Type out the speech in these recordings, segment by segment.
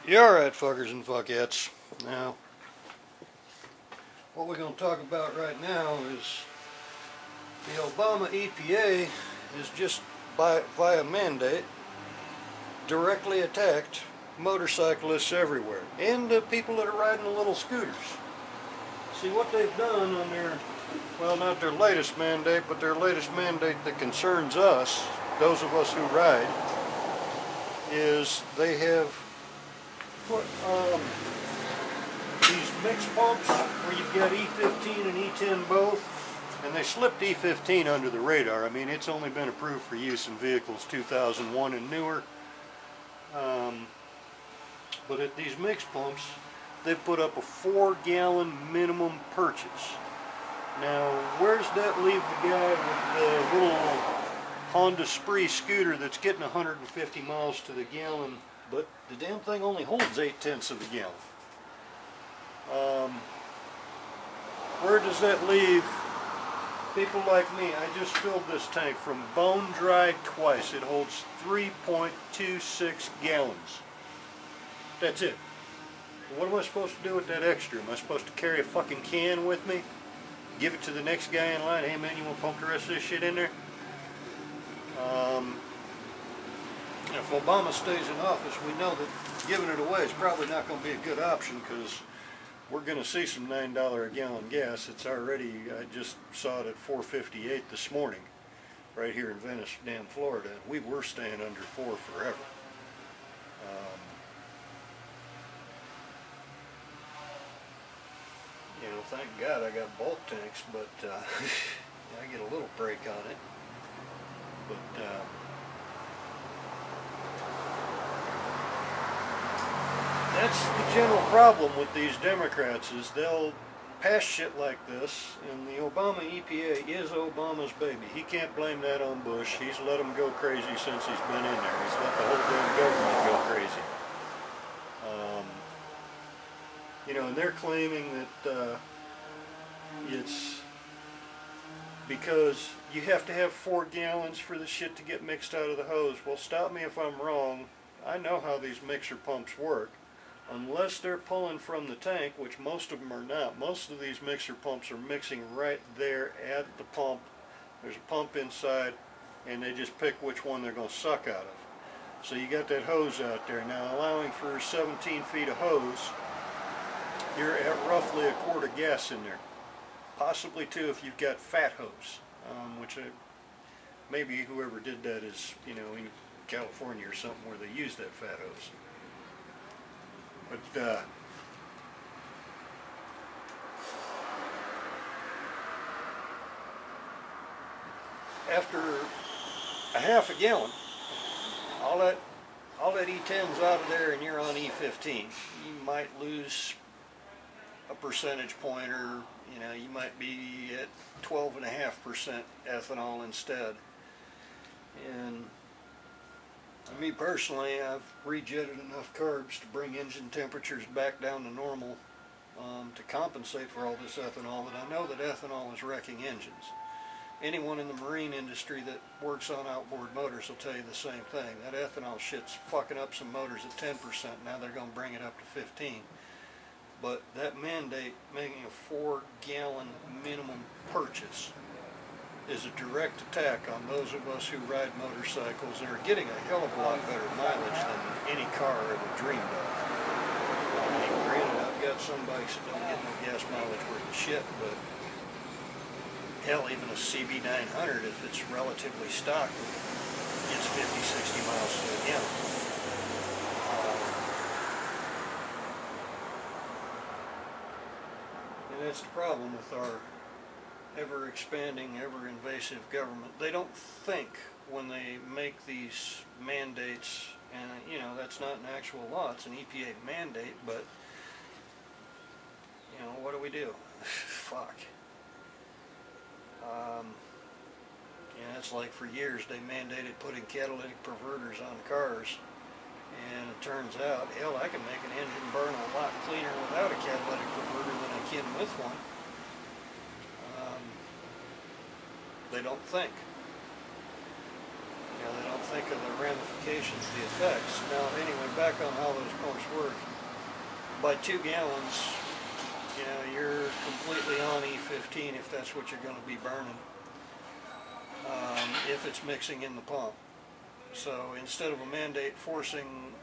You alright, fuckers and fuckettes. Now, what we're going to talk about right now is the Obama EPA is just via mandate directly attacked motorcyclists everywhere and the people that are riding the little scooters. See what they've done on their, well, not their latest mandate, but their latest mandate that concerns us, those of us who ride, is they have put these mixed pumps where you've got E15 and E10 both, and they slipped E15 under the radar. I mean, it's only been approved for use in vehicles 2001 and newer. But at these mixed pumps, they've put up a 4-gallon minimum purchase. Now, where's that leave the guy with the little Honda Spree scooter that's getting 150 miles to the gallon, but the damn thing only holds 0.8 of a gallon? Where does that leave people like me? I just filled this tank from bone dried twice. It holds 3.26 gallons. That's it. What am I supposed to do with that extra? Am I supposed to carry a fucking can with me? Give it to the next guy in line? Hey man, you want to pump the rest of this shit in there? If Obama stays in office, we know that giving it away is probably not going to be a good option, because we're going to see some $9 a gallon gas. It's already, I just saw it at $4.58 this morning, right here in Venice, damn Florida. We were staying under $4 forever. You know, thank God I got bulk tanks, but I get a little break on it. But that's the general problem with these Democrats, is they'll pass shit like this, and the Obama EPA is Obama's baby. He can't blame that on Bush. He's let them go crazy since he's been in there. He's let the whole damn government go crazy. You know, and they're claiming that it's because you have to have 4 gallons for the shit to get mixed out of the hose. Well, stop me if I'm wrong. I know how these mixer pumps work. Unless they're pulling from the tank, which most of them are not. Most of these mixer pumps are mixing right there at the pump. There's a pump inside, and they just pick which one they're going to suck out of. So you got that hose out there. Now, allowing for 17 feet of hose, you're at roughly a quart of gas in there. Possibly 2 if you've got fat hose, which maybe whoever did that is, you know, in California or something where they use that fat hose. But after a half a gallon, all that E10's out of there, and you're on E15. You might lose a percentage point, or you know, you might be at 12.5% ethanol instead. And me personally, I've rejetted enough carbs to bring engine temperatures back down to normal to compensate for all this ethanol, but I know that ethanol is wrecking engines. Anyone in the marine industry that works on outboard motors will tell you the same thing. That ethanol shit's fucking up some motors at 10%. Now they're going to bring it up to 15. But that mandate, making a 4-gallon minimum purchase, is a direct attack on those of us who ride motorcycles and are getting a hell of a lot better mileage than any car ever dreamed of. I mean, granted, I've got some bikes that don't get no gas mileage worth of shit, but hell, even a CB900, if it's relatively stock, gets 50-60 miles to the gallon. And that's the problem with our ever-expanding, ever-invasive government. They don't think when they make these mandates, and you know, that's not an actual law, it's an EPA mandate, but you know, what do? Fuck. Yeah, it's like for years they mandated putting catalytic converters on cars, and it turns out, hell, I can make an engine burn a lot cleaner without a catalytic converter than I can with one. They don't think. You know, they don't think of the ramifications, the effects. Now, anyway, back on how those pumps work. By 2 gallons, you know, you're completely on E15 if that's what you're going to be burning. If it's mixing in the pump. So instead of a mandate forcing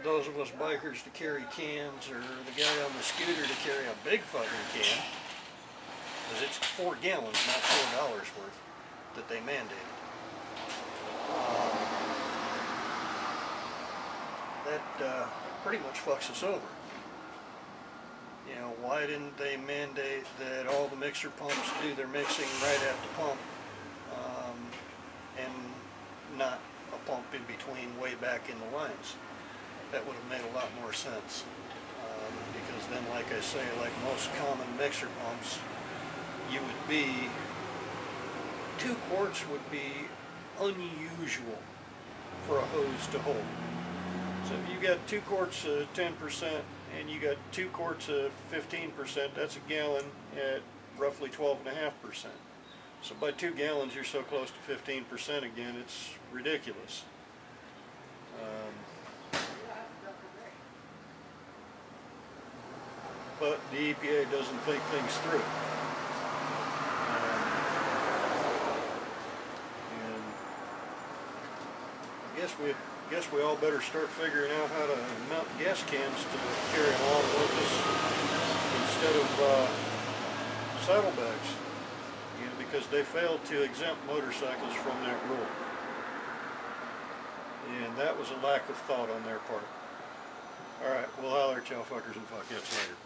those of us bikers to carry cans, or the guy on the scooter to carry a big fucking can, because it's 4 gallons, not $4 worth, that they mandated. That pretty much fucks us over. You know, why didn't they mandate that all the mixer pumps do their mixing right at the pump, and not a pump in between way back in the lines? That would have made a lot more sense. Because then, like I say, like most common mixer pumps, you would be, 2 quarts would be unusual for a hose to hold. So if you got 2 quarts of 10% and you got 2 quarts of 15%, that's a gallon at roughly 12.5%. So by 2 gallons, you're so close to 15% again, it's ridiculous. But the EPA doesn't think things through. And I guess we all better start figuring out how to mount gas cans to carry along with us instead of saddlebags. You know, because they failed to exempt motorcycles from that rule. And that was a lack of thought on their part. Alright, we'll holler at y'all fuckers and fuckheads later.